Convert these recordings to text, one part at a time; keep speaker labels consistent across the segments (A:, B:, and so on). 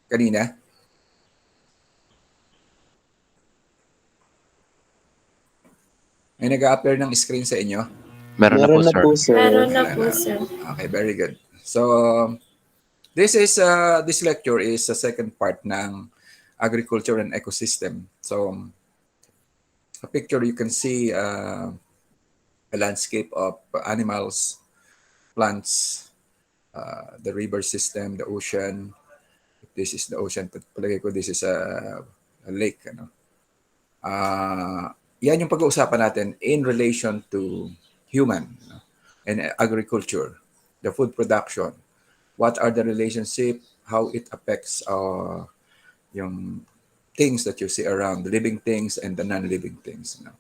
A: kanina? May nag-a-appear ng screen sa inyo?
B: Meron na po,
C: Meron na
B: sir.
C: po, sir.
D: Meron na
A: Wala
D: po,
A: na.
D: sir.
A: Okay, very good. So, this lecture is sa second part ng agriculture and ecosystem. So, a picture you can see a landscape of animals, plants, the river system, the ocean. This is the ocean. Palagay ko this is a lake. Ano? Yan yung pag-uusapan natin in relation to human and agriculture, the food production. What are the relationship, how it affects yung things that you see around, the living things and the non-living things. You know?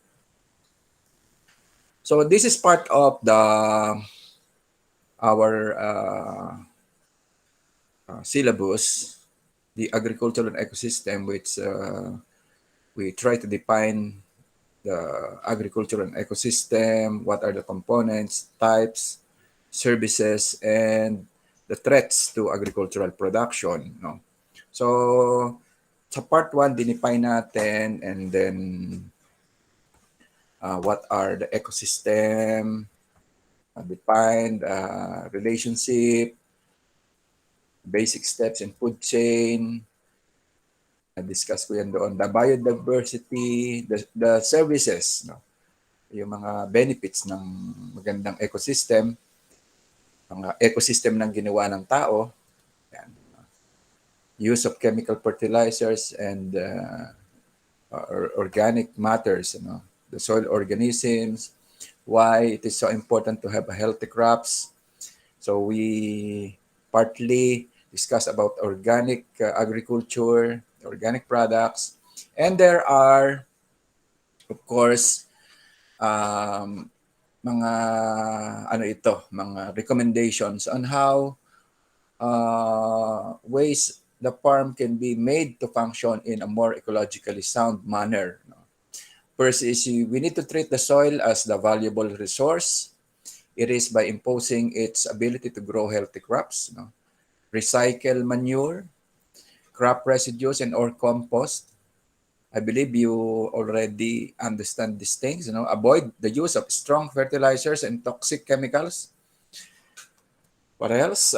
A: So this is part of our syllabus, the agricultural ecosystem, which we try to define the agricultural ecosystem, what are the components, types, services, and the threats to agricultural production. No? So, sa part 1, dinefine natin, and then what are the ecosystem, defined relationship, basic steps in food chain, discuss ko yan doon, the biodiversity, the services, no? Yung mga benefits ng magandang ecosystem, mga ecosystem ng ginawa ng tao, yan. Use of chemical fertilizers and organic matters, you know, the soil organisms, why it is so important to have healthy crops. So we partly discuss about organic agriculture, organic products, and there are, of course, mga mga recommendations on how ways the farm can be made to function in a more ecologically sound manner. First is we need to treat the soil as the valuable resource. It is by imposing its ability to grow healthy crops, recycle manure, crop residues, and or compost. I believe you already understand these things. Avoid the use of strong fertilizers and toxic chemicals. What else?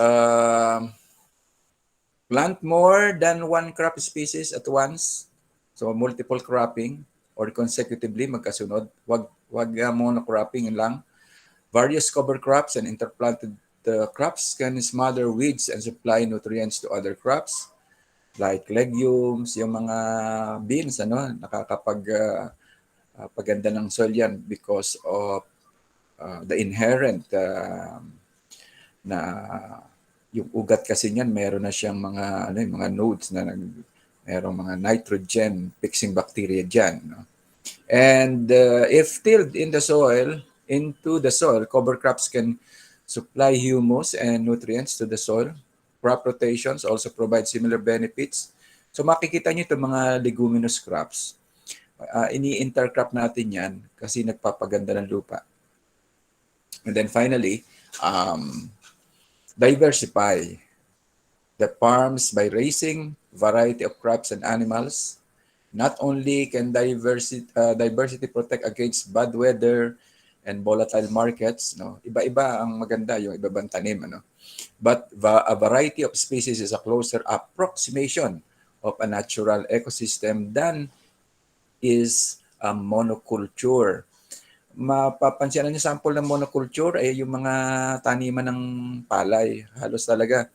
A: Plant more than one crop species at once. So multiple cropping or consecutively magkasunod. Wag monocropping lang. Various cover crops and interplanted crops can smother weeds and supply nutrients to other crops like legumes, yung mga beans, nakakapagpaganda ng soil yan because of the inherent na yung ugat kasi niyan, meron na siyang mga mga nodes na merong mga nitrogen fixing bacteria diyan, no? And if tilled in the soil, into the soil, cover crops can supply humus and nutrients to the soil. Crop rotations also provide similar benefits. So makikita niyo itong mga leguminous crops. Ini-intercrop natin yan kasi nagpapaganda ng lupa. And then finally, diversify the farms by raising variety of crops and animals. Not only can diversity protect against bad weather and volatile markets, iba-iba ang maganda yung iba-ibang tanim, but a variety of species is a closer approximation of a natural ecosystem than is a monoculture. Mapapansin niyo sample ng monoculture ay yung mga taniman ng palay. Halos talaga,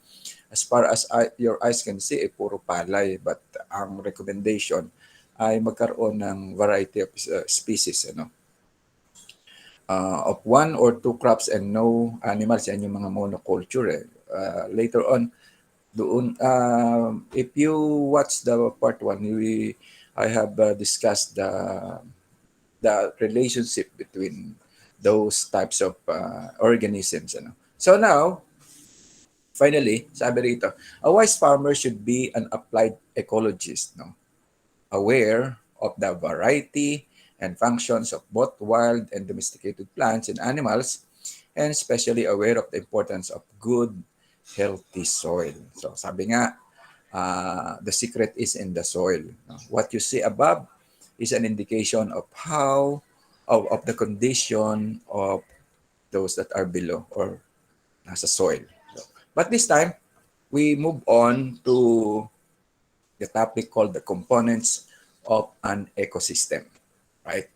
A: as far as your eyes can see, puro palay. But ang recommendation ay magkaroon ng variety of species, of one or two crops and no animals. Yan yung mga monoculture. Later on, doon, if you watch the part 1, I have discussed the relationship between those types of organisms. So now, finally, sabi rito, a wise farmer should be an applied ecologist, aware of the variety and functions of both wild and domesticated plants and animals, and especially aware of the importance of good, healthy soil. So sabi nga, the secret is in the soil. What you see above is an indication of how, of the condition of those that are below or nasa soil. But this time, we move on to the topic called the components of an ecosystem, right?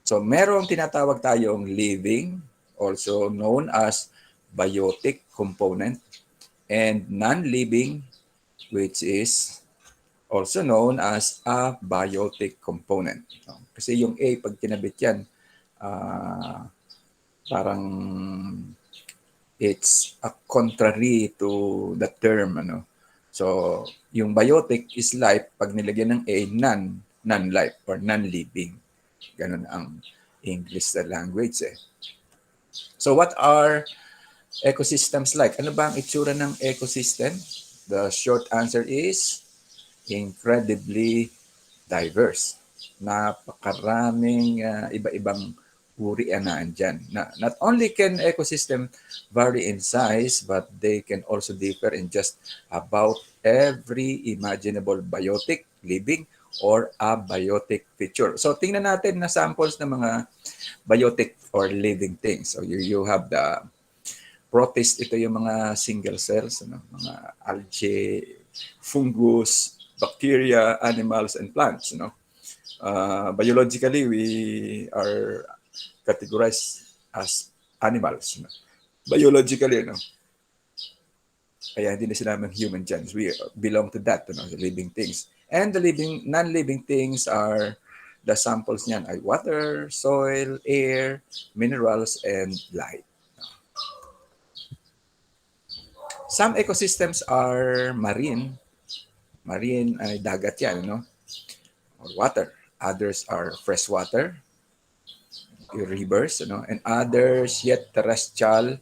A: So merong tinatawag tayong living, also known as biotic component, and non-living, which is also known as abiotic component. Kasi yung A, pag kinabit yan, parang it's a contrary to the term. So, yung biotic is life, pag nilagyan ng A, non-life or non-living. Ganun ang English na language eh. So, what are ecosystems like? Ano ba ang itsura ng ecosystem? The short answer is incredibly diverse. Napakaraming iba-ibang uri na andyan. Not only can ecosystem vary in size, but they can also differ in just about every imaginable biotic, living, or abiotic feature. So tingnan natin na samples ng mga biotic or living things. So you have the protist, ito yung mga single cells, mga algae, fungus, bacteria, animals, and plants. Biologically, we are categorized as animals. Biologically, kaya hindi na sila human dyan. We belong to that, the living things. And the non-living things are, the samples niyan ay water, soil, air, minerals, and light. Some ecosystems are marine. Marine ay dagat yan, or water. Others are freshwater, rivers, and others yet terrestrial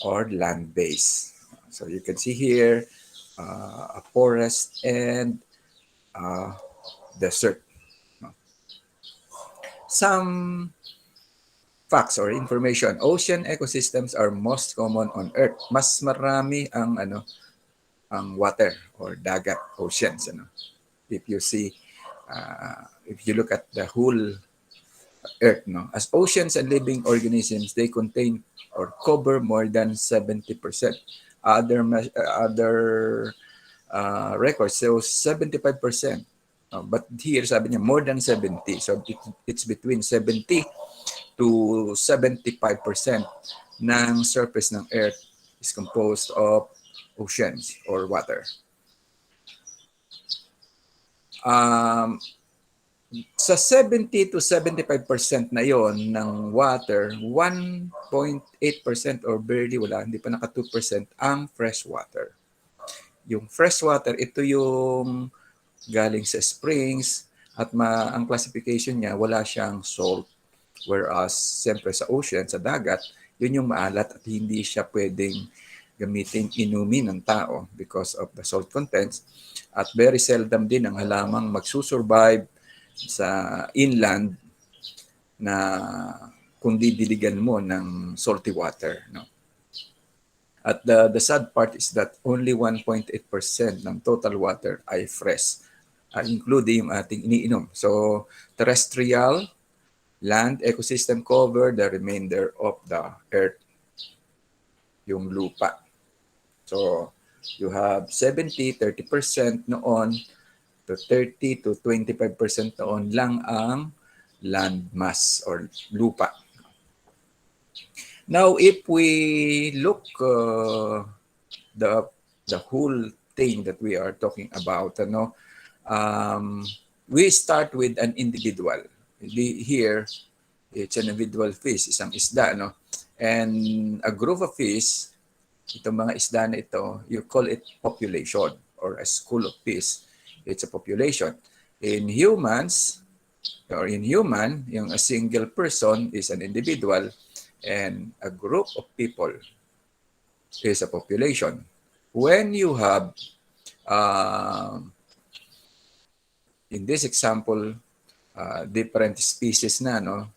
A: or land-based. So you can see here a forest and desert. Some facts or information. Ocean ecosystems are most common on Earth. Mas marami ang ang water or dagat, oceans. If you see, if you look at the whole Earth, as oceans and living organisms, they contain or cover more than 70%. Other records show 75%. But here, sabi niya, more than 70. So it's between 70 to 75% ng surface ng Earth is composed of oceans or water. Sa 70 to 75% na yon ng water, 1.8% or barely wala, hindi pa naka 2% ang fresh water. Yung fresh water, ito yung galing sa springs at ang classification niya, wala siyang salt. Whereas, siyempre sa ocean, sa dagat, yun yung maalat at hindi siya pwedeng gamitin inumin ng tao because of the salt contents. At very seldom din ang halamang magsusurvive sa inland na kundi diligan mo ng salty water. At the sad part is that only 1.8% ng total water ay fresh, including yung ating iniinom. So, terrestrial, land ecosystem cover the remainder of the earth, yung lupa. So, you have 70-30% noon to 30 to 25% noon lang ang land mass or lupa. Now, if we look the whole thing that we are talking about, we start with an individual. Here, it's an individual fish, isang isda, and a group of fish, itong mga isda na ito, you call it population or a school of fish. It's a population. In humans, or in human, yung a single person is an individual and a group of people is a population. When you have, in this example, different species na,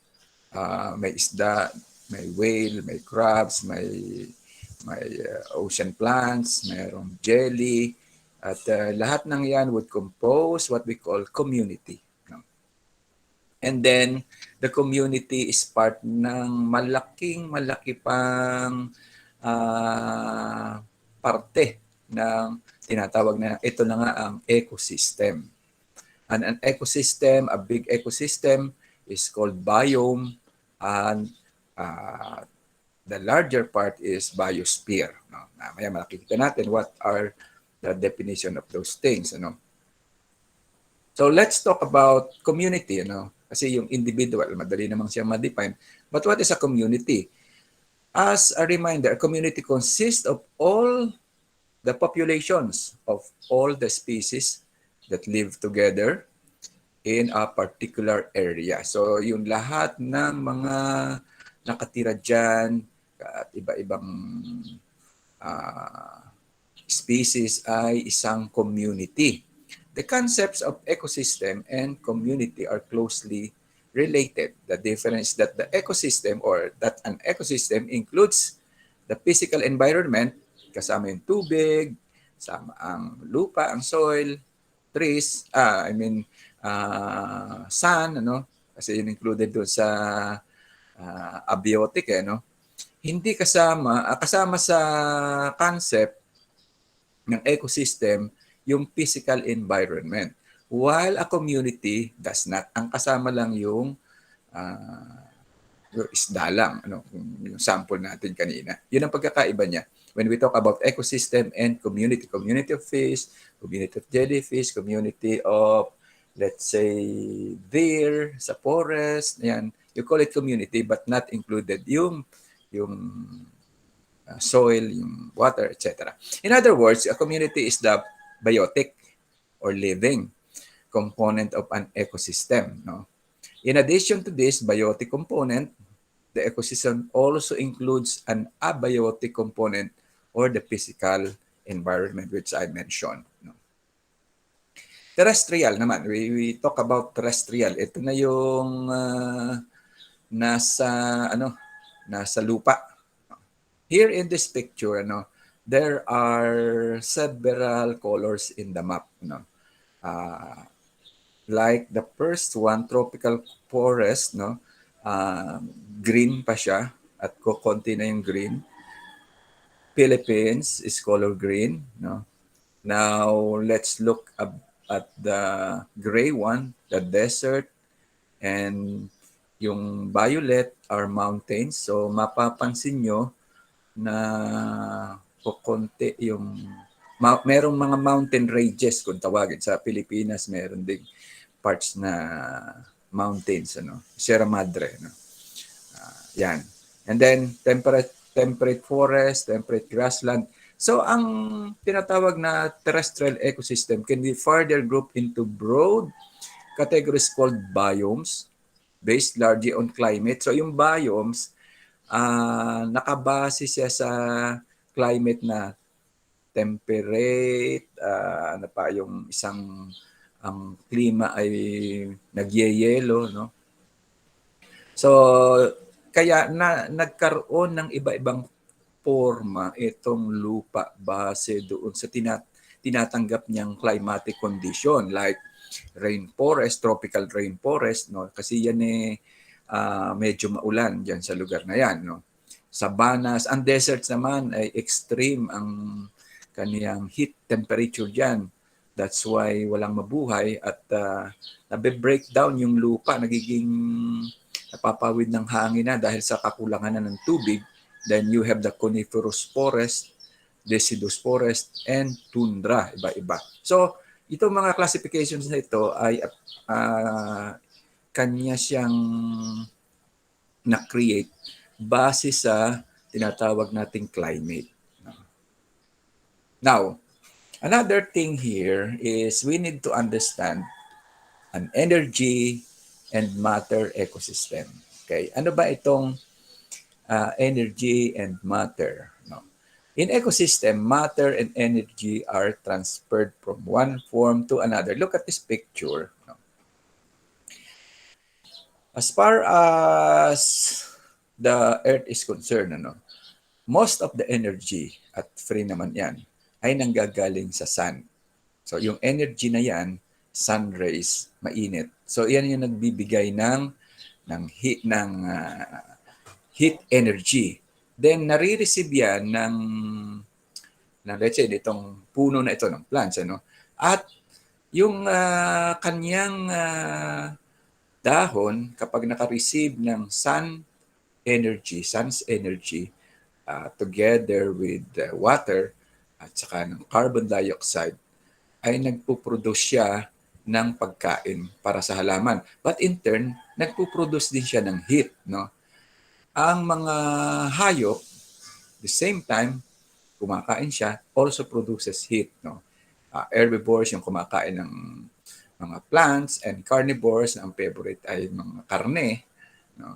A: may isda, may whale, may crabs, may ocean plants, mayroong jelly, At lahat ng yan would compose what we call community. No? And then, the community is part ng malaki pang parte ng tinatawag na ito na nga ang ecosystem. And an ecosystem, a big ecosystem is called biome, and the larger part is biosphere. No? Mamaya makikita natin what are the definition of those things. Ano? So let's talk about community. Ano? Kasi yung individual, madali namang siya ma-define. But what is a community? As a reminder, a community consists of all the populations of all the species that live together in a particular area. So yung lahat ng mga nakatira dyan at iba-ibang species ay isang community. The concepts of ecosystem and community are closely related. The difference that the ecosystem or that an ecosystem includes the physical environment, kasama yung tubig, kasama ang lupa, ang soil, trees, sun, ano? Kasi yun included doon sa abiotic, no? Hindi kasama sa concept ng ecosystem yung physical environment. While a community does not. Ang kasama lang yung isda lang, yung sample natin kanina. Yun ang pagkakaiba niya. When we talk about ecosystem and community of fish, community of jellyfish, community of, let's say, deer sa forest, yan, you call it community but not included yung soil, yung water, etc. In other words, a community is the biotic or living component of an ecosystem. No? In addition to this biotic component, the ecosystem also includes an abiotic component or the physical environment which I mentioned. No? Terrestrial naman, we talk about terrestrial. Ito na yung nasa lupa. Here in this picture, there are several colors in the map. Like the first one, tropical forest, green pa siya at konti na yung green. Philippines is color green. Now, let's look at the gray one, the desert, and yung violet are mountains. So, mapapansin nyo na konti yung merong mga mountain ranges kung tawagin. Sa Pilipinas, meron ding parts na mountains, Sierra Madre. Yan. And then, temperate forest, temperate grassland. So, ang tinatawag na terrestrial ecosystem can be further grouped into broad categories called biomes based largely on climate. So, yung biomes, nakabase siya sa climate na temperate, yung isang ang klima ay nagyeyelo, no? So, kaya nagkaroon ng iba-ibang forma itong lupa base doon sa tinatanggap niyang climatic condition like rainforest, tropical rainforest, no? Kasi yan medyo maulan diyan sa lugar na yan, no? Savannas, ang deserts naman ay extreme ang kaniyang heat temperature diyan. That's why walang mabuhay at nabe-breakdown yung lupa, nagiging napapawid ng hangin na dahil sa kakulangan na ng tubig. Then you have the coniferous forest, deciduous forest, and tundra, iba-iba. So, itong mga classifications na ito ay kanya siyang na-create base sa tinatawag nating climate. Now, another thing here is we need to understand an energy and matter ecosystem. Okay, ano ba itong energy and matter? No. In ecosystem, matter and energy are transferred from one form to another. Look at this picture. No. As far as the Earth is concerned, most of the energy, at free naman yan, ay nanggagaling sa sun. So yung energy na yan, sun rays, mainit. So yan yung nagbibigay ng heat energy. Then nare-receive yan ng let's say itong puno na ito ng plants, ano? At yung kanyang dahon, kapag naka-receive ng sun's energy, together with water at saka ng carbon dioxide, ay nagpo-produce siya ng pagkain para sa halaman. But in turn, nagpo-produce din siya ng heat, no? Ang mga hayop, the same time, kumakain siya, also produces heat, no? Herbivores yung kumakain ng mga plants, and carnivores, ang favorite ay mga karne, no?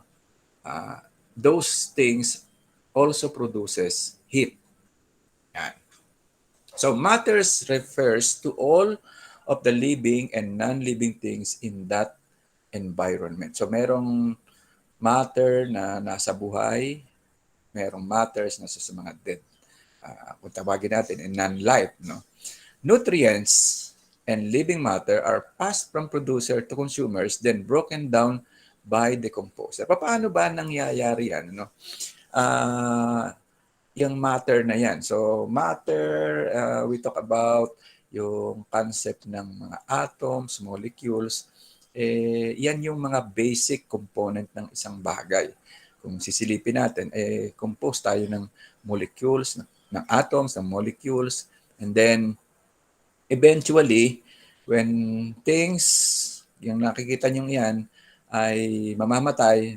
A: Those things also produces heat. Yan. So matters refers to all of the living and non-living things in that environment. So merong matter na nasa buhay, merong matters na sa mga dead. Kung tawagin natin, non-life. No? Nutrients and living matter are passed from producer to consumers, then broken down by decomposer. Paano ba nangyayari yan? No? Yung matter na yan. So matter, we talk about yung concept ng mga atoms, molecules, yan yung mga basic component ng isang bagay. Kung sisilipin natin, compose tayo ng molecules, ng atoms, ng molecules, and then eventually, when things, yung nakikita nyo yan, ay mamamatay,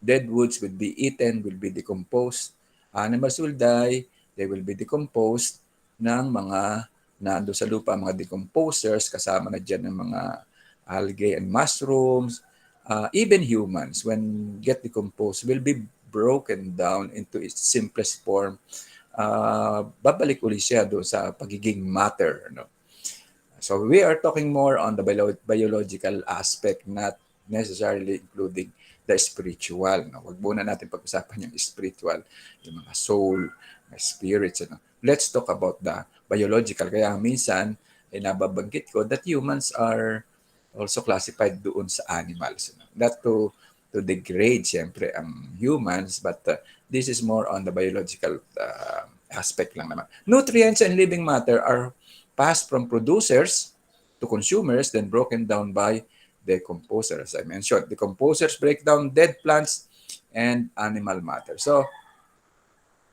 A: dead woods will be eaten, will be decomposed. Animals will die, they will be decomposed ng mga naando sa lupa, mga decomposers, kasama na dyan ng mga algae and mushrooms. Even humans, when get decomposed, will be broken down into its simplest form. Babalik uli siya doon sa pagiging matter. No? So we are talking more on the biological aspect, not necessarily including the spiritual. No? Huwag muna natin pag-usapan yung spiritual, yung mga soul, mga spirits. Ano? Let's talk about the biological. Kaya minsan, nababanggit ko that humans are also classified doon sa animals. No? Not to degrade, siyempre, ang humans, but this is more on the biological aspect lang naman. Nutrients and living matter are passed from producers to consumers, then broken down by decomposers. As I mentioned, decomposers break down dead plants and animal matter. So,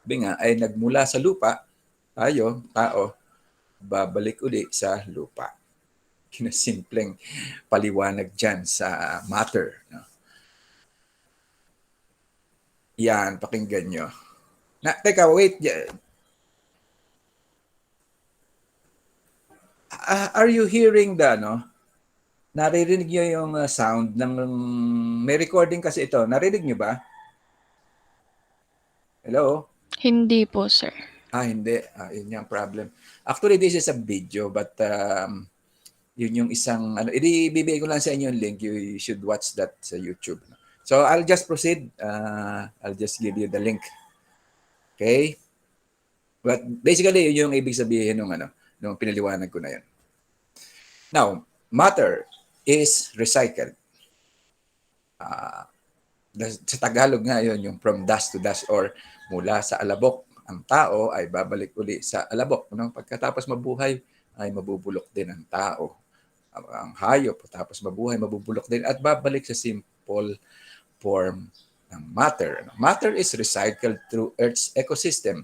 A: nga ay nagmula sa lupa, tayo, tao, babalik uli sa lupa. Kinasimpleng paliwanag dyan sa matter. No? Yan, pakinggan nyo. Teka, wait. Are you hearing the, no? Naririnig nyo yung sound ng, may recording kasi ito. Narinig nyo ba? Hello?
B: Hindi po, sir.
A: Hindi. Yun yung problem. Actually, this is a video, but yun yung isang, ibibigay ko lang sa inyo yung link. You should watch that sa YouTube. So, I'll just proceed. I'll just give you the link. Okay? But basically, yun yung ibig sabihin nung pinaliwanag ko na yun. Now, matter is recycled. Sa Tagalog nga yun, yung from dust to dust, or mula sa alabok. Ang tao ay babalik uli sa alabok. No? Pagkatapos mabuhay, ay mabubulok din ang tao. Ang hayop, tapos mabuhay, mabubulok din, at babalik sa simple form ng matter. Matter is recycled through Earth's ecosystem.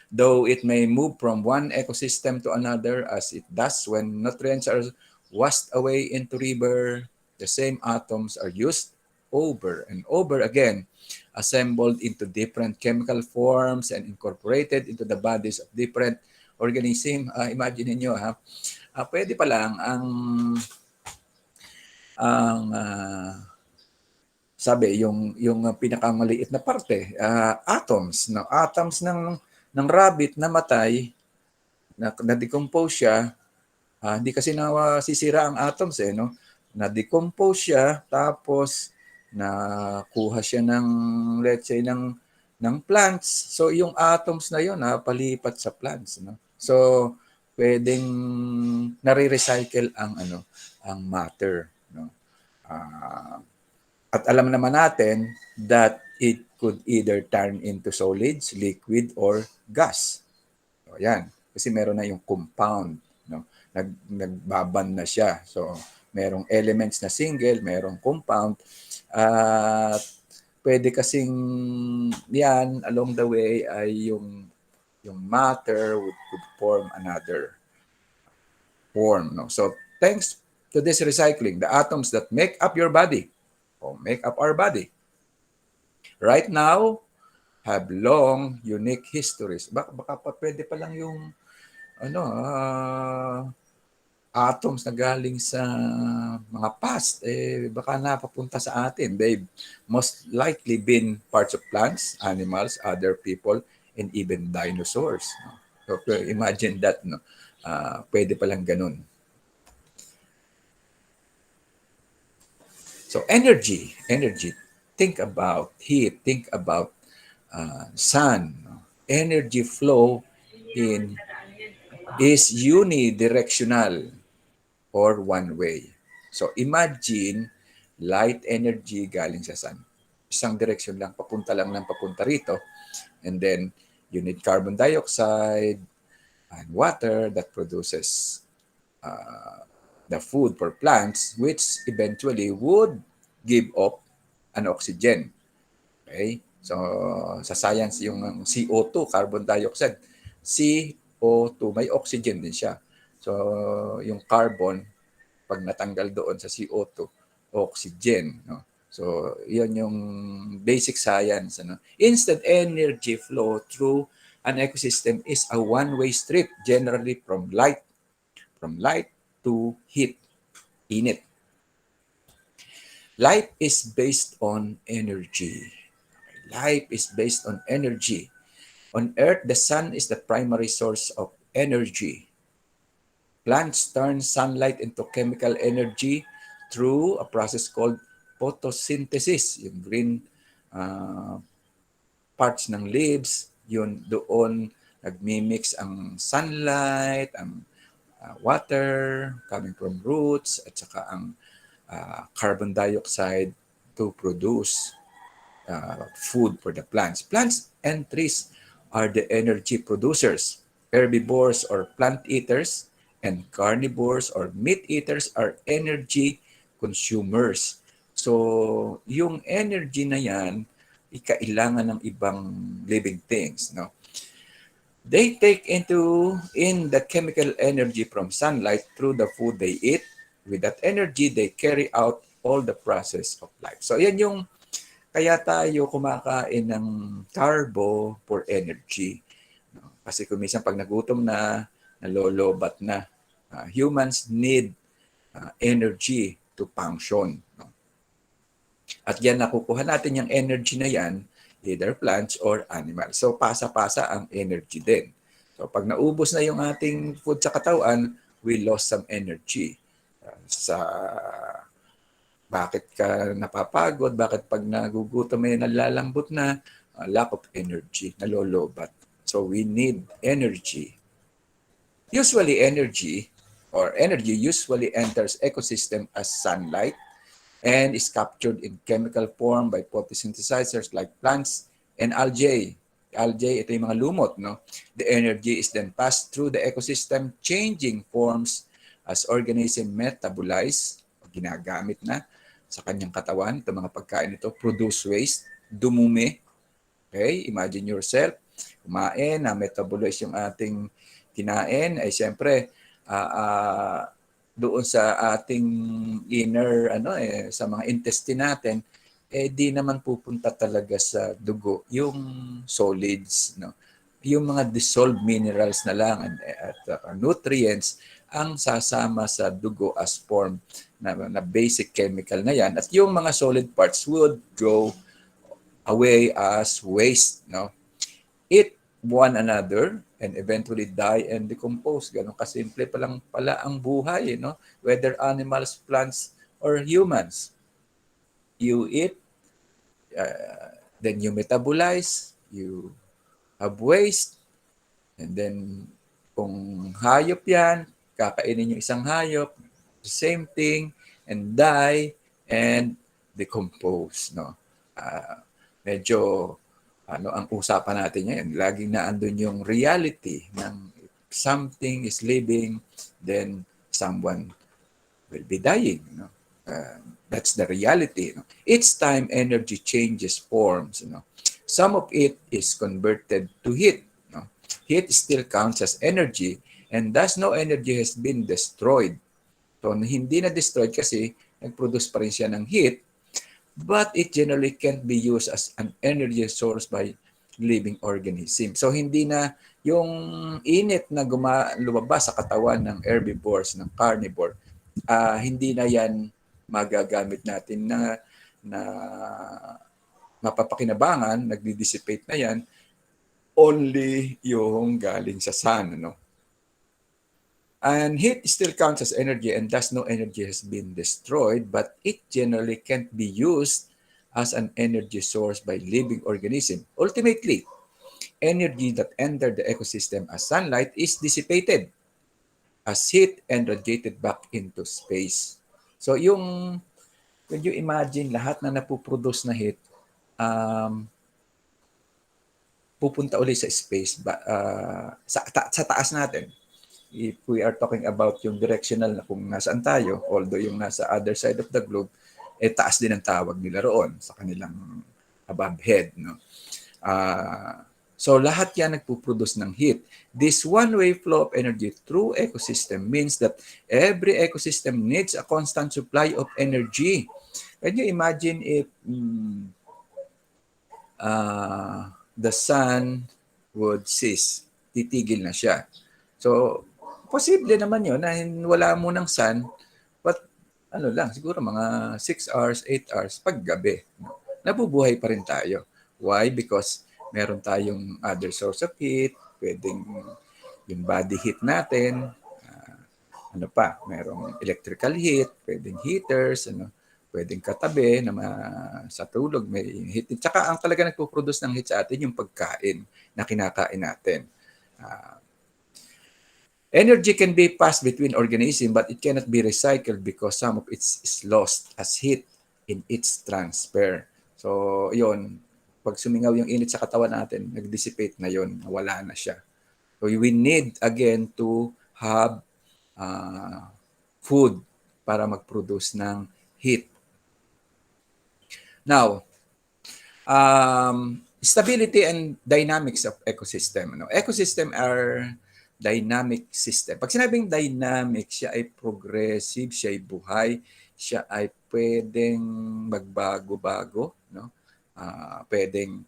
A: Though it may move from one ecosystem to another as it does when nutrients are washed away into river, the same atoms are used over and over again, assembled into different chemical forms and incorporated into the bodies of different organisms. Imagine niyo pwede pa lang sabi yung pinakamaliit na parte, atoms, no? Atoms ng rabbit na matay, na decompose siya. Hindi kasi sisira ang atoms no? Na-decompose siya, tapos nakuha siya ng, let's say, ng plants. So, yung atoms na yun, palipat sa plants. No? So, pwedeng nare-recycle ang ang matter, no? Ah, at alam naman natin that it could either turn into solids, liquid, or gas. So, yan. Kasi meron na yung compound, no? Nagbaban na siya. So, merong elements na single, merong compound. At pwede kasing yan, along the way, ay yung matter could form another form. No? So, thanks to this recycling, the atoms that make up your body, or make up our body, right now, have long, unique histories. Baka pa pwede pa lang yung ano, atoms na galing sa mga past, baka napapunta sa atin. They've most likely been parts of plants, animals, other people, and even dinosaurs. No? So, imagine that, no? Pwede palang ganun. So, energy. Think about heat. Think about sun. No? Energy flow in is unidirectional or one way. So imagine light energy galing sa sun. Isang direction lang, papunta lang ng papunta rito. And then you need carbon dioxide and water that produces the food for plants, which eventually would give off an oxygen. Okay? So sa science, yung CO2, carbon dioxide, CO2, may oxygen din siya. So yung carbon, pag natanggal doon sa CO2, oxygen. No? So, yun yung basic science. Ano? Instant energy flow through an ecosystem is a one-way street, generally from light to heat, init. Life is based on energy. Life is based on energy. On Earth, the sun is the primary source of energy. Plants turn sunlight into chemical energy through a process called photosynthesis. Yung green uh, parts ng leaves, yun doon nagmimix ang sunlight, ang water coming from roots, at saka ang carbon dioxide to produce food for the plants. Plants and trees are the energy producers. Herbivores or plant eaters and carnivores or meat eaters are energy consumers. So, yung energy na yan, ikailangan ng ibang living things, no? They take in the chemical energy from sunlight through the food they eat. With that energy, they carry out all the process of life. So, yan yung kaya tayo kumakain ng carbo for energy. No? Kasi kung minsan pag nagutom na, nalolobat na. Humans need energy to function. No? At yan nakukuha natin yung energy na yan, either plants or animals. So pasa-pasa ang energy din. So pag naubos na yung ating food sa katawan, we lost some energy. Sa bakit ka napapagod, bakit pag nagugutom ay nalalambot na, lack of energy, nalolobat. So we need energy. Usually energy usually enters ecosystem as sunlight and is captured in chemical form by photosynthesizers like plants and algae. Algae, ito yung mga lumot, no? The energy is then passed through the ecosystem, changing forms as organism metabolize, ginagamit na sa kanyang katawan, ito mga pagkain ito, produce waste, dumumi. Okay, imagine yourself, kumain, metabolize yung ating kinain, ay siyempre, doon sa ating inner, sa mga intestine natin, di naman pupunta talaga sa dugo yung solids, no? Yung mga dissolved minerals na lang at nutrients ang sasama sa dugo as form na basic chemical na yan. At yung mga solid parts would go away as waste, no? Eat one another and eventually die and decompose. Ganun kasimple pa lang pala ang buhay, no? Whether animals, plants, or humans. You eat, then you metabolize, you have waste, and then kung hayop yan, kakainin yung isang hayop, same thing, and die, and decompose, no? Medyo ang usapan natin ngayon, laging naandun yung reality ng something is living, then someone will be dying. No? That's the reality. No? Each time energy changes forms, some of it is converted to heat. No? Heat still counts as energy, and thus no energy has been destroyed. So hindi na destroyed kasi nag-produce pa rin siya ng heat, but it generally can't be used as an energy source by living organism. So hindi na yung init na lumabas sa katawan ng herbivores, ng carnivore, hindi na yan magagamit natin na mapapakinabangan, nagdi-dissipate na yan, only yung galing sa sun. No? And heat still counts as energy, and thus no energy has been destroyed, but it generally can't be used as an energy source by living organism. Ultimately, energy that entered the ecosystem as sunlight is dissipated as heat and radiated back into space. So yung, when you imagine lahat na napuproduce na heat, pupunta ulit sa space, sa taas natin. If we are talking about yung directional na kung nasaan tayo, although yung nasa other side of the globe, taas din ang tawag nila roon sa kanilang above head. No? So lahat yan nagpuproduce ng heat. This one-way flow of energy through ecosystem means that every ecosystem needs a constant supply of energy. Can you imagine if the sun would cease? Titigil na siya. So, posible naman yun na wala mo ng sun, but siguro mga 6 hours, 8 hours paggabi. Nabubuhay pa rin tayo. Why? Because meron tayong other source of heat, pwedeng yung body heat natin, merong electrical heat, pwedeng heaters, pwedeng katabi na sa tulog may heat. Tsaka ang talaga nagpo-produce ng heat sa atin yung pagkain na kinakain natin. Energy can be passed between organisms, but it cannot be recycled because some of it is lost as heat in its transfer. So, yun. Pag sumingaw yung init sa katawan natin, nag-dissipate na yun. Wala na siya. So, we need, again, to have food para mag-produce ng heat. Now, stability and dynamics of ecosystem. Ecosystem are dynamic system. Pag sinabing dynamic, siya ay progressive, siya ay buhay, siya ay pwedeng magbago-bago, no? Pwedeng,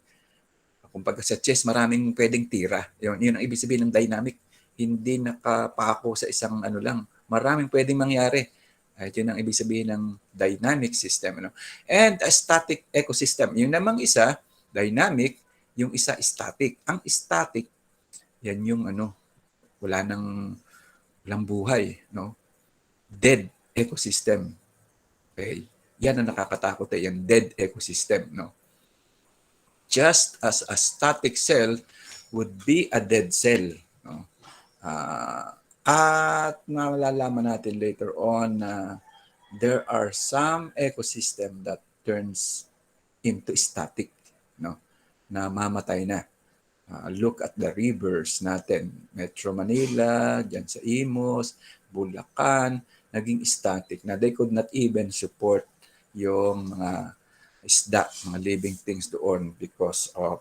A: kumbaga sa chess, maraming pwedeng tira. Yun ang ibig sabihin ng dynamic. Hindi nakapako sa isang lang. Maraming pwedeng mangyari. Yun ang ibig sabihin ng dynamic system. No? And a static ecosystem. Yung namang isa, dynamic, yung isa static. Ang static, yan yung walang buhay, no? Dead ecosystem. Okay? Yan ang nakakatakot yan dead ecosystem, no? Just as a static cell would be a dead cell, no? At malalaman natin later on na there are some ecosystem that turns into static, no? Na mamatay na. Look at the rivers natin. Metro Manila, dyan sa Imus, Bulacan, naging static na they could not even support yung mga isda, mga living things doon because of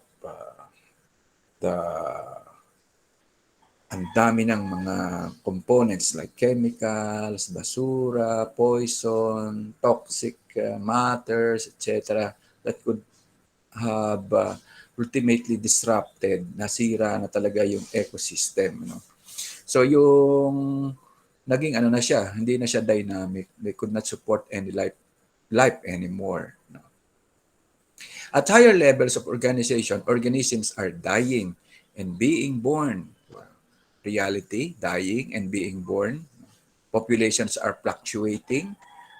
A: ang dami ng mga components like chemicals, basura, poison, toxic matters, etc. that could have ultimately disrupted, nasira na talaga yung ecosystem. No? So yung naging na siya, hindi na siya dynamic. They could not support any life anymore. No? At higher levels of organization, organisms are dying and being born. Reality, dying and being born. Populations are fluctuating,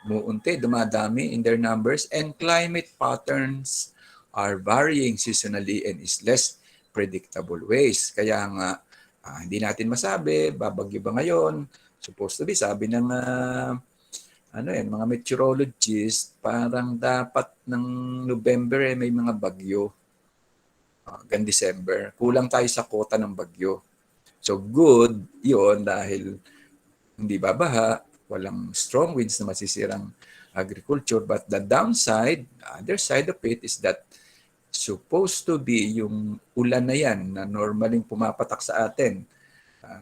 A: dumadami in their numbers, and climate patterns are varying seasonally and is less predictable ways. Kaya nga, hindi natin masabi, babagyo ba ngayon? Supposed to be, sabi ng mga meteorologist, parang dapat ng November may mga bagyo. Hanggang December. Kulang tayo sa quota ng bagyo. So good yun dahil hindi babaha, walang strong winds na masisirang agriculture. But the downside, the other side of it is that supposed to be yung ulan na yan na normaling pumapatak sa atin,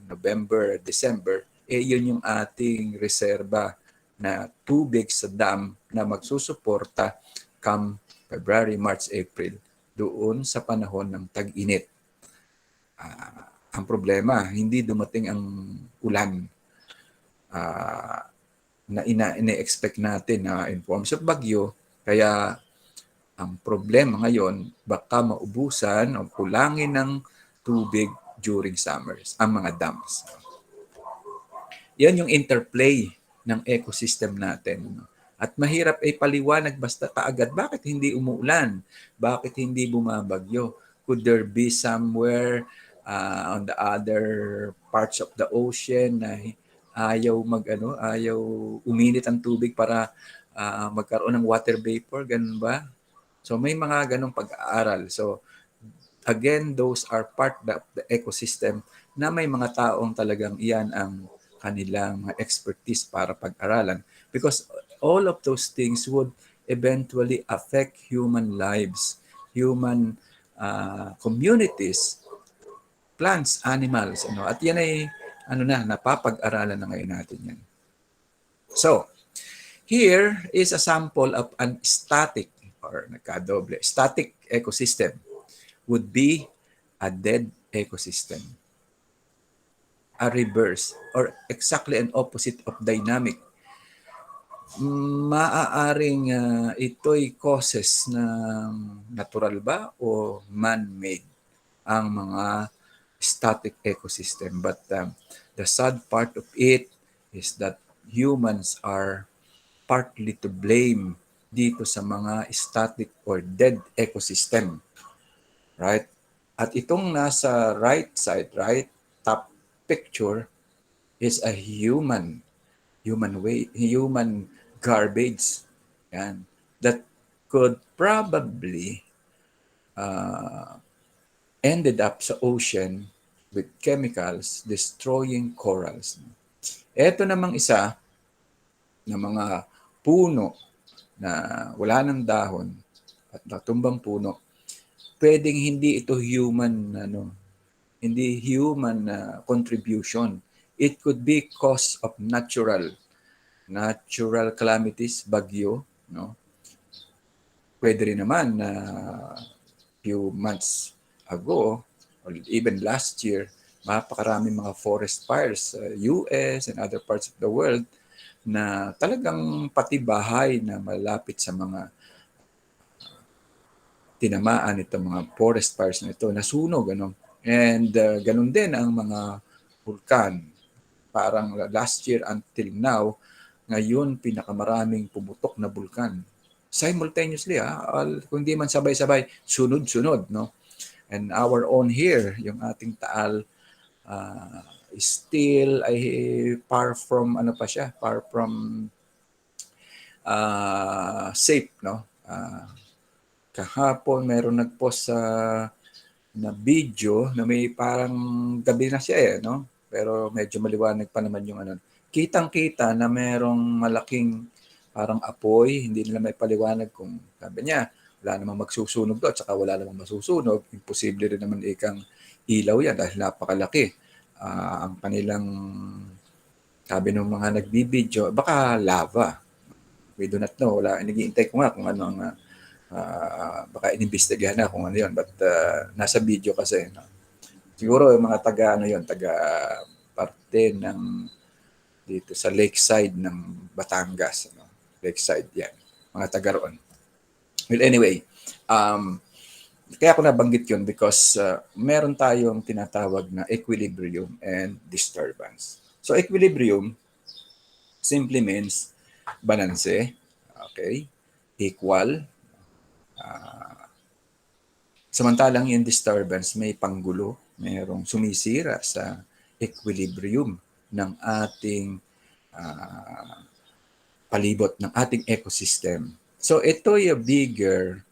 A: November, December, yun yung ating reserba na tubig sa dam na magsusuporta come February, March, April doon sa panahon ng tag-init. Ang problema, hindi dumating ang ulan na ine-expect natin in forms of bagyo. Kaya ang problema ngayon, baka maubusan o kulangin ng tubig during summers, ang mga dams. Yan yung interplay ng ecosystem natin. At mahirap ay paliwanag basta kaagad, bakit hindi umuulan? Bakit hindi bumabagyo? Could there be somewhere on the other parts of the ocean na ayaw uminit ang tubig para magkaroon ng water vapor, ganun ba? So may mga ganong pag-aaral. So again, those are part of the ecosystem na may mga taong talagang iyan ang kanilang expertise para pag-aralan. Because all of those things would eventually affect human lives, human communities, plants, animals. At yan ay napapag-aralan na ngayon natin yan. So, here is a sample of an static or static ecosystem would be a dead ecosystem. A reverse or exactly an opposite of dynamic. Maaaring ito'y causes ng natural ba o man-made ang mga static ecosystem. But the sad part of it is that humans are partly to blame dito sa mga static or dead ecosystem. Right? At itong nasa right side, right top picture is a human garbage. Yan. That could probably ended up sa ocean with chemicals destroying corals. Ito namang isa na mga puno na wala ng dahon at natumbang puno, pwedeng hindi ito human contribution. It could be cause of natural calamities, bagyo, no? Pwede rin naman na few months ago or even last year, mapakaraming mga forest fires sa US and other parts of the world na talagang pati bahay na malapit sa mga tinamaan itong mga forest fires na ito, nasunog. And ganun din ang mga vulkan. Parang last year until now, ngayon pinakamaraming pumutok na vulkan. Simultaneously, kung di man sabay-sabay, sunod-sunod. No? And our own here, yung ating Taal, still ay far from safe. No? Kahapon mayroon nag-post na video na may parang gabi na siya no? Pero medyo maliwanag pa naman yung kitang-kita na merong malaking parang apoy, hindi nila may paliwanag kung sabi niya, wala namang magsusunog doon at saka wala namang masusunog. Imposible rin naman ikang ilaw yan dahil napakalaki. Ang kanilang sabi ng mga nagbibideo, baka lava. We do not know. Nag-iintay ko nga kung ano ang baka inimbestigahan na kung ano yun. But nasa video kasi. No? Siguro yung mga taga parte ng dito sa lakeside ng Batangas. Lakeside yan. Mga taga roon. Well, anyway, kaya ako nabanggit yun because meron tayong tinatawag na equilibrium and disturbance. So equilibrium simply means balance, okay, equal. Samantalang yung disturbance may panggulo, mayroong sumisira sa equilibrium. ng ating palibot, ng ating ecosystem. So ito yung bigger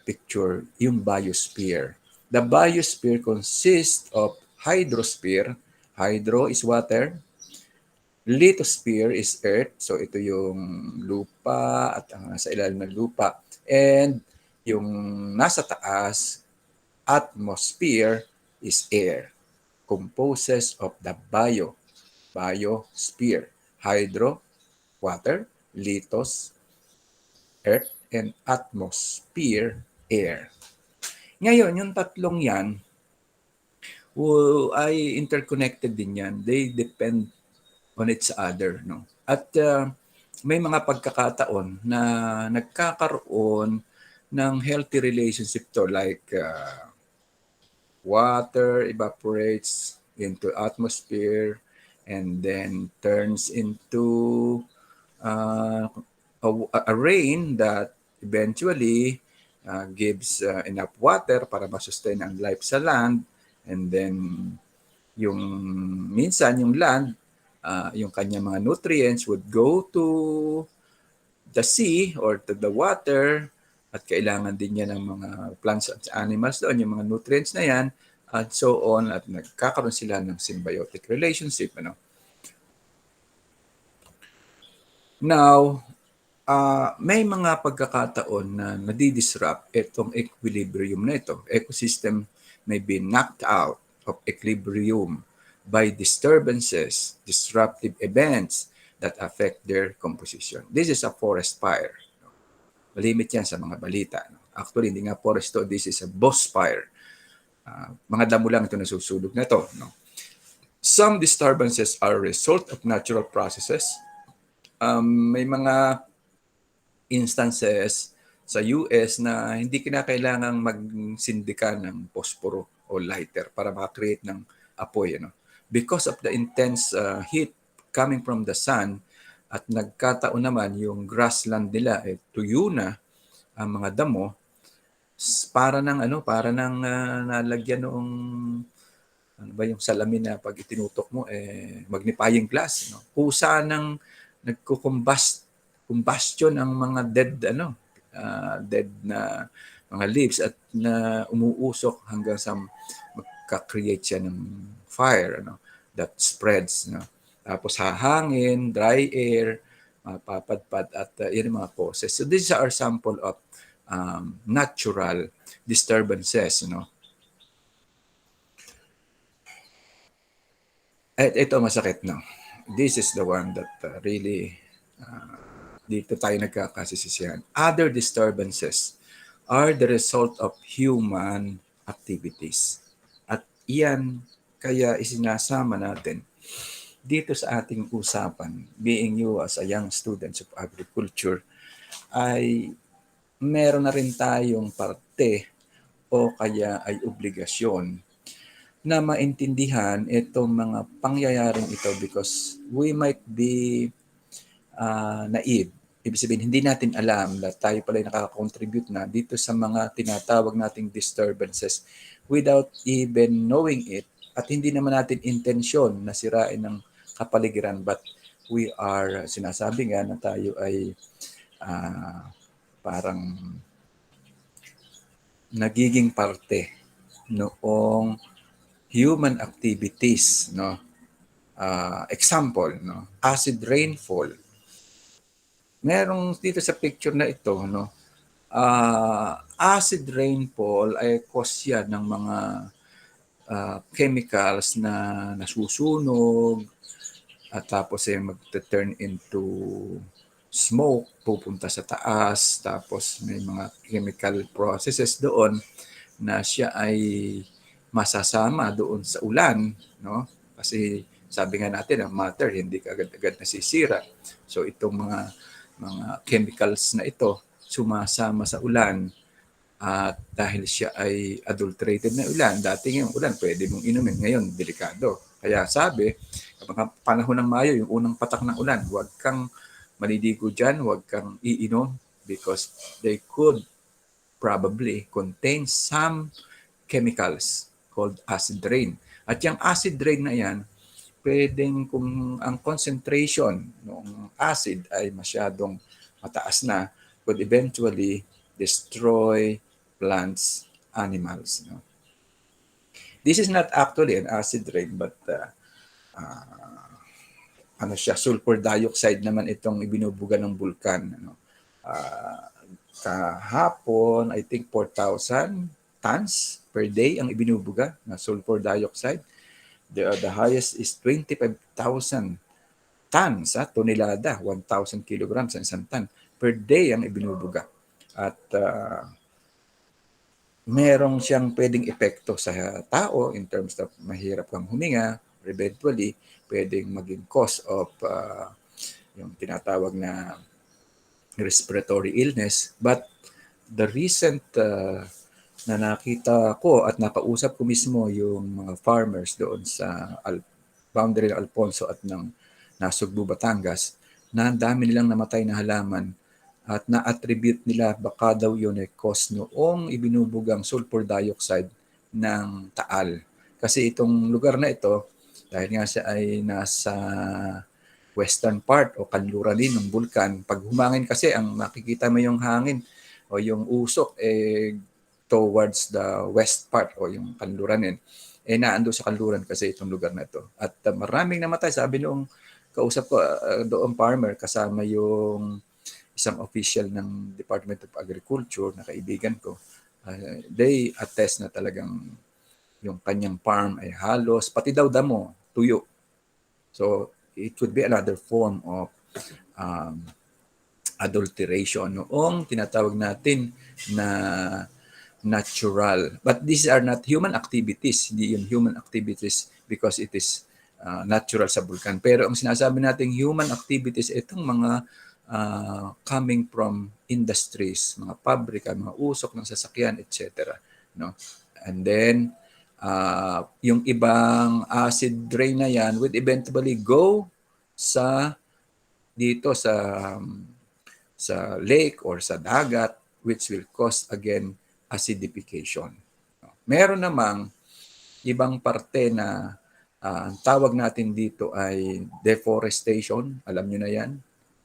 A: picture, yung biosphere. The biosphere consists of hydrosphere. Hydro is water. Lithosphere is earth. So ito yung lupa at ang nasa ilalim ng lupa. And yung nasa taas, atmosphere is air. Composes of the biosphere. Hydro, water. Lithos, earth. And atmosphere, air. Ngayon, yung tatlong yan, ay interconnected din yan. They depend on each other. No? At may mga pagkakataon na nagkakaroon ng healthy relationship to, like water evaporates into atmosphere and then turns into a rain that eventually gives enough water para masustain ang life sa land. And then yung minsan yung land, yung kanyang mga nutrients would go to the sea or to the water, at kailangan din niya ng mga plants at animals doon, yung mga nutrients na yan, at so on, at nagkakaroon sila ng symbiotic relationship. Now, may mga pagkakataon na nadidisrupt itong equilibrium na ito. Ecosystem may be knocked out of equilibrium by disturbances, disruptive events that affect their composition. This is a forest fire. Malimit yan sa mga balita. Actually, hindi nga forest to. This is a bush fire. Mga damo lang ito nasusunog na ito. Some disturbances are a result of natural processes. May mga instances sa US na hindi kinakailangang magsindika ng posporo o lighter para makakreate ng apoy. Because of the intense heat coming from the sun, at nagkataon naman yung grassland nila, tuyo na ang mga damo, para nang nalagyan noong yung salamin na pag itinutok mo, magnifying glass. Kusa ng combustion ang mga dead na mga leaves at na umuusok hanggang sa magka-create siya ng fire that spreads. Tapos hahangin, dry air, papadpad at yun ang mga causes. So these are sample of natural disturbances. At ito masakit. This is the one that really dito tayo nagkakasisisihan. Other disturbances are the result of human activities. At iyan kaya isinasama natin dito sa ating usapan, being you as a young student of agriculture, ay meron na rin tayong parte o kaya ay obligasyon na maintindihan itong mga pangyayaring ito because we might be naive. Ibig sabihin, hindi natin alam na tayo pala nakaka-contribute na dito sa mga tinatawag nating disturbances without even knowing it, at hindi naman natin intensyon na sirain ng kapaligiran, but we are, sinasabi nga na tayo ay parang nagiging parte noong human activities. Example, acid rainfall. Merong dito sa picture na ito, acid rainfall ay cause yan ng mga chemicals na nasusunog at tapos ay mag-turn into smoke, pupunta sa taas, tapos may mga chemical processes doon na siya ay masasama doon sa ulan, kasi sabi nga natin ang matter hindi agad-agad nasisira. So itong mga chemicals na ito sumasama sa ulan, at dahil siya ay adulterated na ulan, dati yung ulan pwede mong inumin, ngayon delikado. Kaya sabi, kapag panahon ng Mayo, yung unang patak ng ulan, huwag kang maliligo dyan, huwag kang iinom because they could probably contain some chemicals called acid rain. At yung acid rain na yan, pwedeng kung ang concentration ng acid ay masyadong mataas na, could eventually destroy plants, animals. No? This is not actually an acid rain, but ano siya, sulfur dioxide naman itong ibinubuga ng bulkan. Ano? Kahapon, I think 4,000 tons per day ang ibinubuga na sulfur dioxide. The highest is 25,000 tons, tonelada, 1,000 kilograms sa isang ton per day ang ibinubuga. At merong siyang pwedeng epekto sa tao in terms of mahirap kang huminga, or eventually pwedeng maging cause of yung tinatawag na respiratory illness. But the recent na nakita ko at nakausap ko mismo yung mga farmers doon sa boundary ng Alfonso at ng Nasugbu, Batangas, na ang dami nilang namatay na halaman at na-attribute nila baka daw yun ay cause noong ibinubugang sulfur dioxide ng Taal. Kasi itong lugar na ito, dahil nga siya ay nasa western part o kanluranin ng bulkan, pag humangin kasi ang makikita mo yung hangin o yung usok towards the west part o yung kanluranin, naando sa kanluran kasi itong lugar na ito. At maraming namatay. Sabi noong kausap ko doon farmer, kasama yung isang official ng Department of Agriculture na kaibigan ko, they attest na talagang yung kanyang farm ay halos, pati daw damo, tuyo. So, it would be another form of adulteration noong tinatawag natin na natural. But these are not human activities. Hindi yung human activities because it is natural sa bulkan. Pero ang sinasabi nating human activities, itong mga coming from industries, mga pabrika, mga usok ng sasakyan, etc. No? And then, yung ibang acid rain na yan would eventually go dito sa lake or sa dagat, which will cause again acidification. Meron namang ibang parte na ang tawag natin dito ay deforestation. Alam nyo na yan.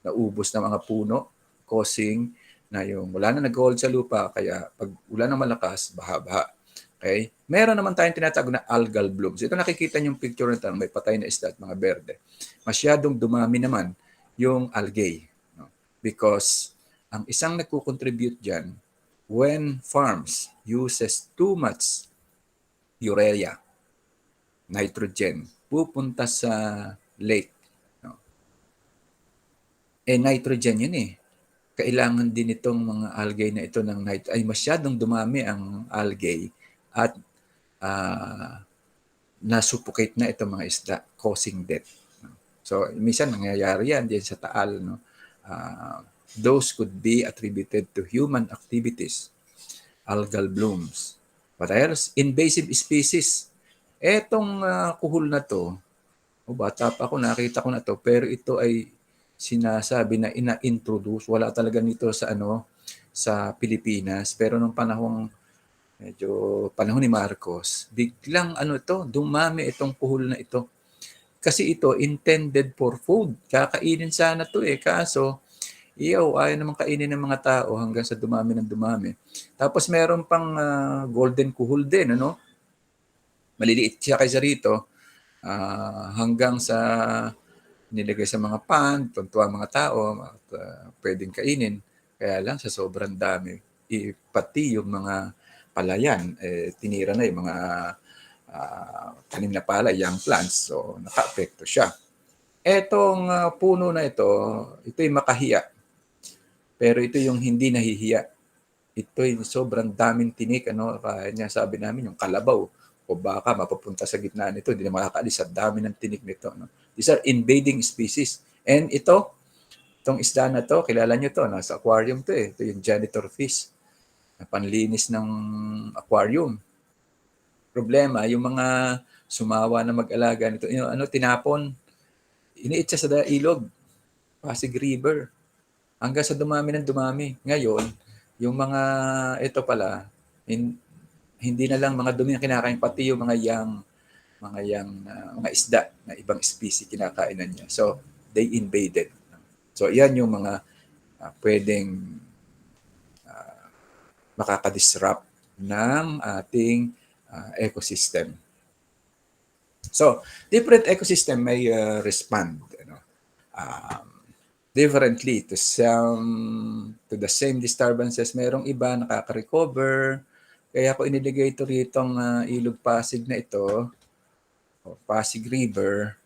A: Naubos na mga puno, causing na yung wala na nag-hold sa lupa, kaya pag ulan ng malakas, baha-baha. Okay? Meron naman tayong tinatawag na algal blooms. Ito nakikita niyo yung picture na ito, may patay na isda at mga berde. Masyadong dumami naman yung algae. No? Because ang isang nagko-contribute dyan, when farms uses too much urea, nitrogen, pupunta sa lake. No? Nitrogen yun Kailangan din itong mga algae na ito ng nitrogen. Ay masyadong dumami ang algae at nasuffocate na itong mga isda, causing death. No? So, minsan nangyayari yan diyan sa Taal. No? Those could be attributed to human activities, algal blooms. What else? Invasive species. Etong kuhol na to, bata pa ako, nakita ko na to, pero ito ay sinasabi na ina-introduce. Wala talaga nito sa Pilipinas. Pero nung panahon ni Marcos, biglang dumami itong kuhol na ito. Kasi ito intended for food. Kakainin sana to kaso ayaw naman kainin ng mga tao hanggang sa dumami ng dumami. Tapos meron pang golden kuhol din, maliliit siya kaysa rito, hanggang sa nilagay sa mga pan, tuntua mga tao at pwedeng kainin. Kaya lang sa sobrang dami, pati yung mga palayan, tinira na yung mga tanim na palay, young plants, so naka-apekto siya. Etong puno na ito'y makahiya. Pero ito yung hindi nahihiya. Ito'y sobrang daming tinik, kaya niya sabi namin yung kalabaw o baka mapapunta sa gitna nito, hindi na makakaalis sa dami ng tinik nito. These are invading species. And itong isda na to, kilala nyo to, nasa aquarium to Ito yung janitor fish, na panlinis ng aquarium. Problema, yung mga sumawa na mag-alaga nito, tinapon, iniit siya sa ilog, Pasig River, hanggang sa dumami ng dumami. Ngayon, yung mga ito pala, hindi na lang mga dumi ang kinakain, pati yung mga young mga mga isda na ibang species kinakainan niya. So, they invaded. So, yan yung mga pwedeng makakadisrupt ng ating ecosystem. So, different ecosystem may respond differently to the same disturbances. Merong iba nakaka-recover. Kaya ako iniligay ito ritong Ilog Pasig na ito, o Pasig River.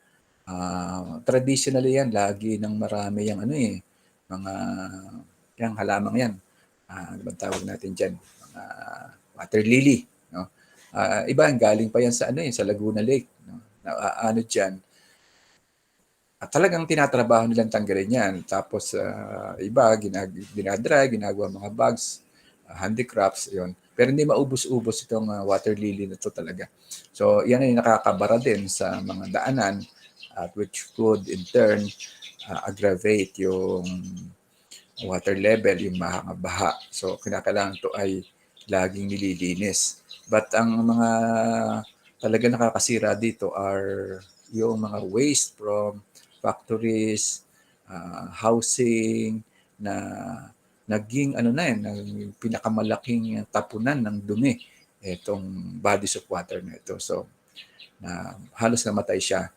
A: Traditionally yan, lagi nang marami yung mga yung halamang yan. Ano bang tawag natin dyan? Mga water lily. No? Iba, galing pa yan sa sa Laguna Lake. No? Ano dyan, talagang tinatrabaho nilang tanggalin yan. Tapos iba, dinadry, ginagawa mga bags, handicrafts, yon. Pero hindi maubos-ubos itong water lily na ito talaga. So, yan ay nakakabara din sa mga daanan at which could in turn aggravate yung water level, yung baha. So, kinakailangan ito ay laging nililinis. But ang mga talaga nakakasira dito are yung mga waste from factories, housing, na naging naging pinakamalaking tapunan ng dumi itong bodies of water na ito. So, halos namatay siya.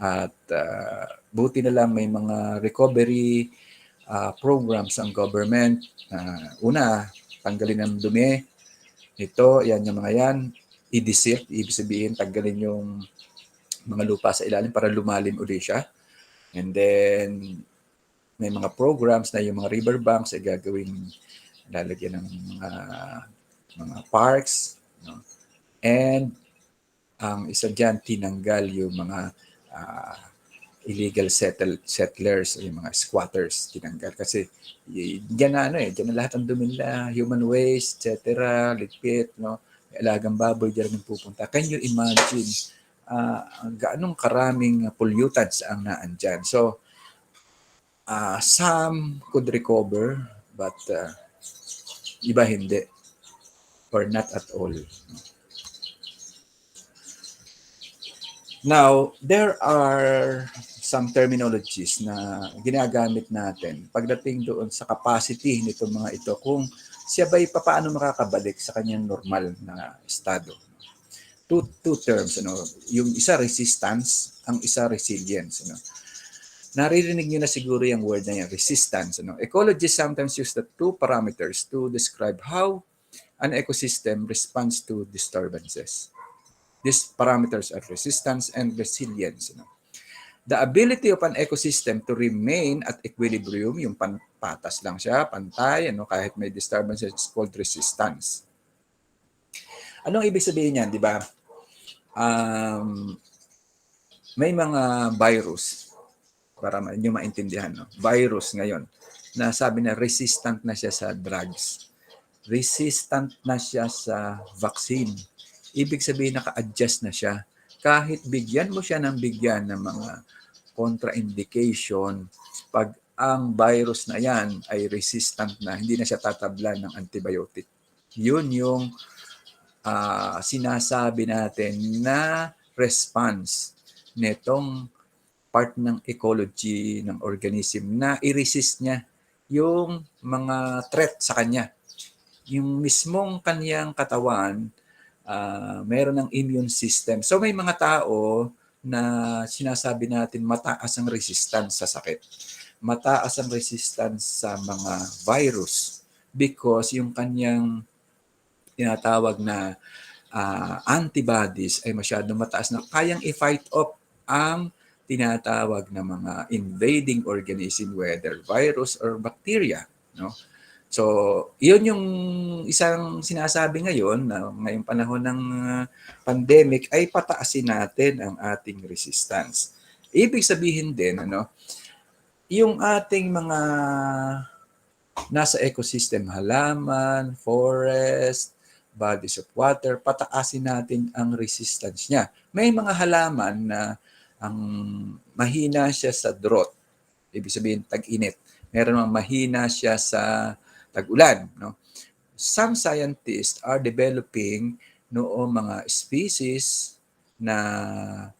A: At buti na lang may mga recovery programs ang government. Una, tanggalin ang dumi. Ito, yan yung mga yan. I-desilt, ibig sabihin, tanggalin yung mga lupa sa ilalim para lumalim uli siya. And then, may mga programs na yung mga riverbanks ay gagawing lalagyan ng mga parks. No? And, ang isa dyan, tinanggal yung mga illegal settlers, yung mga squatters, tinanggal. Kasi, dyan dyan na lahat ang dumi nila, human waste, etc., ligpit, no? Alagang baboy, dyan ang pupunta. Can you imagine gaanong karaming pollutants ang naandyan? So, some could recover, but iba hindi, or not at all. Now, there are some terminologies na ginagamit natin pagdating doon sa capacity nito mga ito, kung siya ba'y paano makakabalik sa kanyang normal na estado. Two terms, yung isa resistance, ang isa resilience. Naririnig niyo na siguro yung word na yan, resistance. Ecologists sometimes use the two parameters to describe how an ecosystem responds to disturbances. These parameters are resistance and resilience. The ability of an ecosystem to remain at equilibrium, yung patas lang siya, pantay, kahit may disturbances, is called resistance. Anong ibig sabihin yan, di ba? May mga virus, para nyo maintindihan, virus ngayon, na sabi na resistant na siya sa drugs. Resistant na siya sa vaccine. Ibig sabihin, naka-adjust na siya. Kahit bigyan mo siya ng bigyan ng mga contraindication, pag ang virus na yan ay resistant na, hindi na siya tatablan ng antibiotic. Yun yung sinasabi natin na response nitong part ng ecology ng organism na i-resist niya yung mga threat sa kanya. Yung mismong kanyang katawan, meron ng immune system. So may mga tao na sinasabi natin mataas ang resistance sa sakit. Mataas ang resistance sa mga virus because yung kanyang tinatawag na antibodies ay masyadong mataas na kayang i-fight off ang tinatawag na mga invading organism, whether virus or bacteria. No? So, yun yung isang sinasabi ngayon na ngayong panahon ng pandemic ay pataasin natin ang ating resistance. Ibig sabihin din, yung ating mga nasa ecosystem, halaman, forest, bodies of water, pataasin natin ang resistance niya. May mga halaman na ang mahina siya sa drought. Ibig sabihin, tag-init. Meron mang mahina siya sa tag-ulan. No? Some scientists are developing mga species na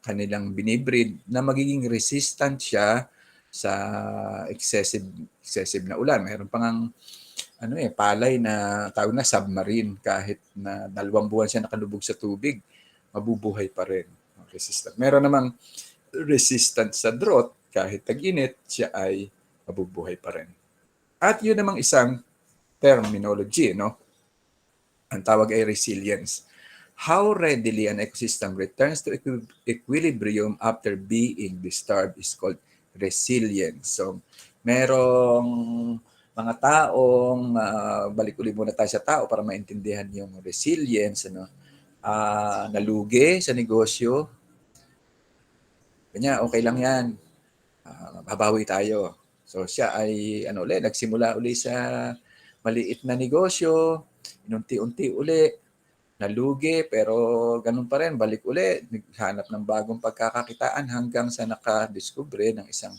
A: kanilang binibreed na magiging resistant siya sa excessive na ulan. Mayroon pang palay na tawag na submarine, kahit na 2 buwan siya nakalubog sa tubig, mabubuhay pa rin. Resistant. Meron namang resistant sa drought, kahit tag-init, siya ay mabubuhay pa rin. At yun namang isang terminology, no? Ang tawag ay resilience. How readily an ecosystem returns to equilibrium after being disturbed is called resilience. So, merong mga taong, balik ulit muna tayo sa tao para maintindihan yung resilience, nalugi sa negosyo, kanya okay lang yan, babawi tayo. So siya ay nagsimula uli sa maliit na negosyo, inunti-unti uli, nalugi, pero ganun pa rin, balik uli, naghanap ng bagong pagkakakitaan hanggang sa nakadiskubre ng isang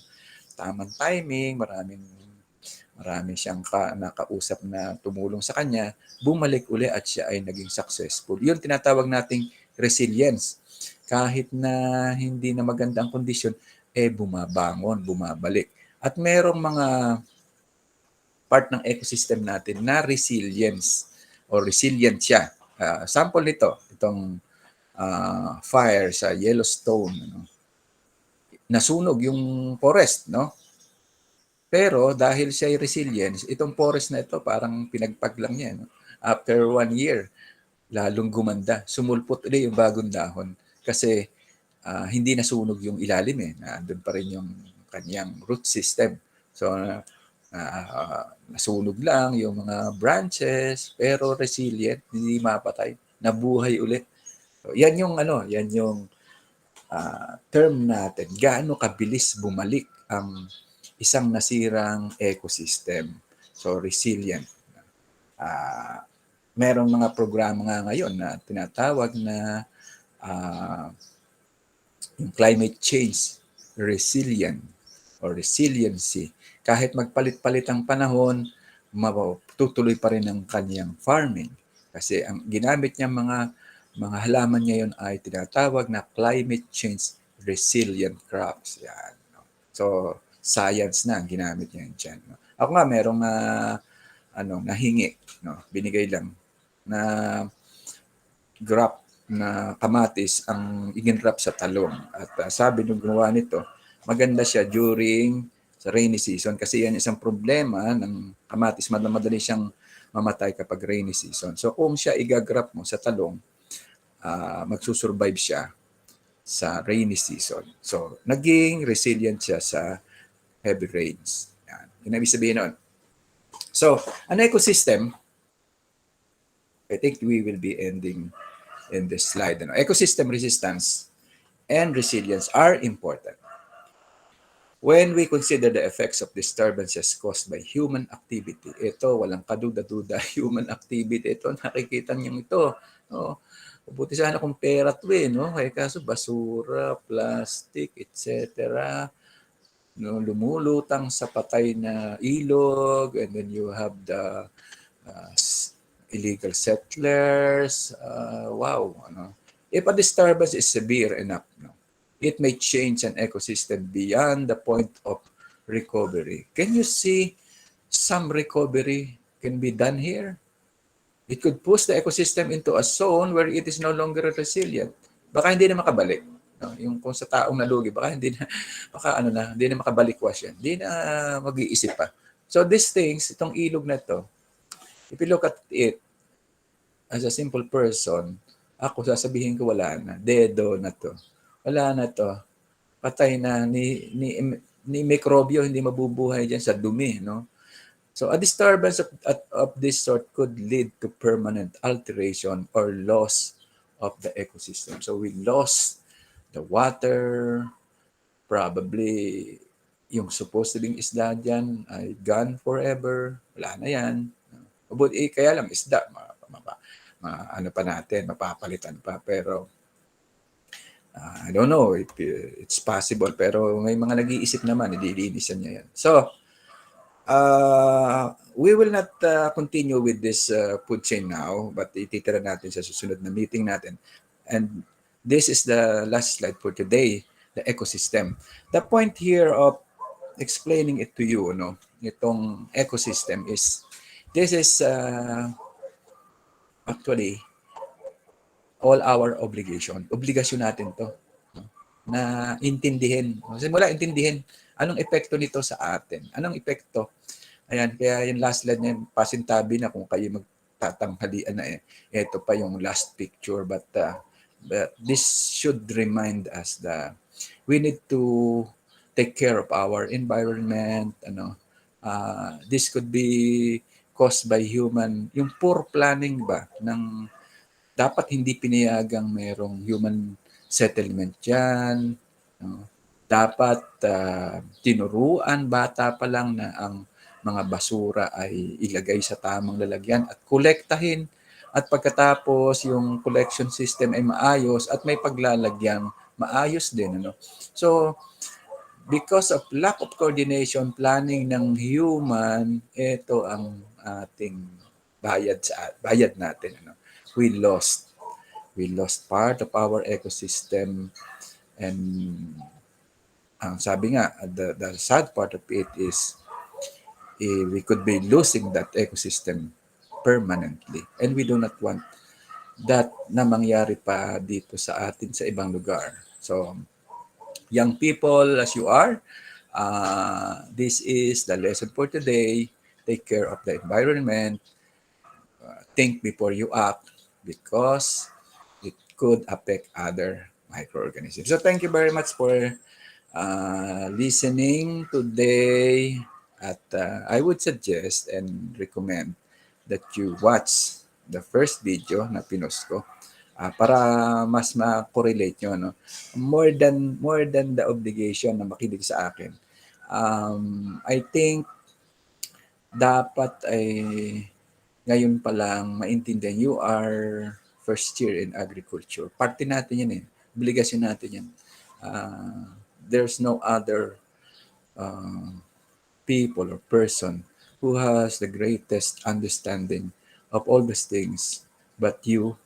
A: tamang timing, marami siyang nakausap na tumulong sa kanya, bumalik uli at siya ay naging successful. Yun tinatawag nating resilience. Kahit na hindi na maganda ang kondisyon, bumabangon, bumabalik. At merong mga part ng ecosystem natin na resilience o resilient siya. Sample nito, itong fire sa Yellowstone. Nasunog yung forest, no? Pero dahil siya ay resilient, itong forest na ito parang pinagpag lang niya. No? After 1 year, lalong gumanda. Sumulpot ulit yung bagong dahon. Kasi hindi nasunog yung ilalim eh. Nandun pa rin yung kanyang root system. So, nasunog lang yung mga branches, pero resilient, hindi mapatay. Nabuhay ulit. So, yan yung term natin. Gaano kabilis bumalik ang isang nasirang ecosystem. So, resilient. Merong mga programa nga ngayon na tinatawag na yung climate change resilient or resiliency. Kahit magpalit-palit ang panahon, tutuloy pa rin ang kanyang farming. Kasi ang ginamit niya mga halaman ngayon ay tinatawag na climate change resilient crops. Yan. So, science na ang ginamit niya dyan. Ako nga, merong nahingi, binigay lang, na graph na kamatis ang iginrap sa talong. At sabi nung gumawa nito, maganda siya during sa rainy season kasi yan isang problema ng kamatis, madali siyang mamatay kapag rainy season. So kung siya igagrap mo sa talong, magsusurvive siya sa rainy season. So naging resilient siya sa heavy rains. Yan. Yun ang ibig sabihin nun. So, an ecosystem, I think we will be ending in this slide. Ecosystem resistance and resilience are important when we consider the effects of disturbances caused by human activity. Ito, walang kaduda-duda, human activity. Ito, nakikita niyo ito. Buti sana kung pera to no? Kaya kaso basura, plastic, etc. Lumulutang sa patay na ilog, and then you have the illegal settlers. Wow. If a disturbance is severe enough, it may change an ecosystem beyond the point of recovery. Can you see some recovery can be done here? It could push the ecosystem into a zone where it is no longer resilient. Baka hindi na makabalik. Yung kung sa taong nalugi, baka hindi na makabalikwas yan. Hindi na mag-iisip pa. So these things, itong ilog na to, if you look at it as a simple person, ako sasabihin ko wala na. Dedo na to. Wala na to. Patay na. Ni mikrobyo hindi mabubuhay dyan sa dumi. No? So a disturbance of this sort could lead to permanent alteration or loss of the ecosystem. So we lost the water, probably yung supposed to be isda dyan ay gone forever. Wala na yan. But kaya lang isda, mapapalitan pa. Pero I don't know if it's possible. Pero may mga nag-iisip naman, nililinisan niya yan. So, we will not continue with this food chain now, but ititira natin sa susunod na meeting natin. And This is the last slide for today, the ecosystem. The point here of explaining it to you, no, itong ecosystem is, this is actually all our obligation. Obligasyon natin to, no, na intindihin. Simula intindihin, anong epekto nito sa atin? Anong epekto? Ayan, kaya yung last slide niyan, pasintabi na kung kayo magtatanghalian na eh. Ito pa yung last picture, but this should remind us that we need to take care of our environment. This could be caused by human, yung poor planning ba ng dapat hindi pinayagang mayroong human settlement dyan. No? Dapat tinuruan bata pa lang na ang mga basura ay ilagay sa tamang lalagyan at kolektahin. At pagkatapos yung collection system ay maayos at may paglalagyan maayos din. Ano? So, because of lack of coordination, planning ng human, ito ang ating bayad natin. Ano? We lost part of our ecosystem, and ang sabi nga, the sad part of it is we could be losing that ecosystem permanently, and we do not want that na mangyari pa dito sa atin sa ibang lugar. So, young people as you are, this is the lesson for today. Take care of the environment. Think before you act, because it could affect other microorganisms. So thank you very much for listening today. At I would suggest and recommend that you watch the first video na pinost ko, para mas ma-correlate nyo. No? More than the obligation na makinig sa akin. I think dapat ay ngayon pa lang maintindihan, you are first year in agriculture. Parte natin yan eh. Obligasyon natin yan. There's no other uh, people or person who has the greatest understanding of all these things but you,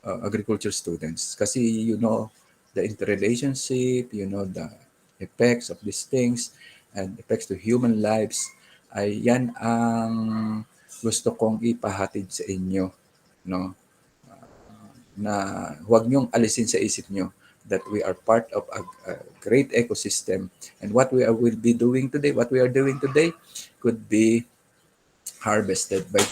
A: agriculture students. Kasi you know the interrelationship, you know the effects of these things and effects to human lives. Ay yan ang gusto kong ipahatid sa inyo, no? Na huwag niyong alisin sa isip niyo that we are part of a great ecosystem, and what will be doing today, what we are doing today could be harvested by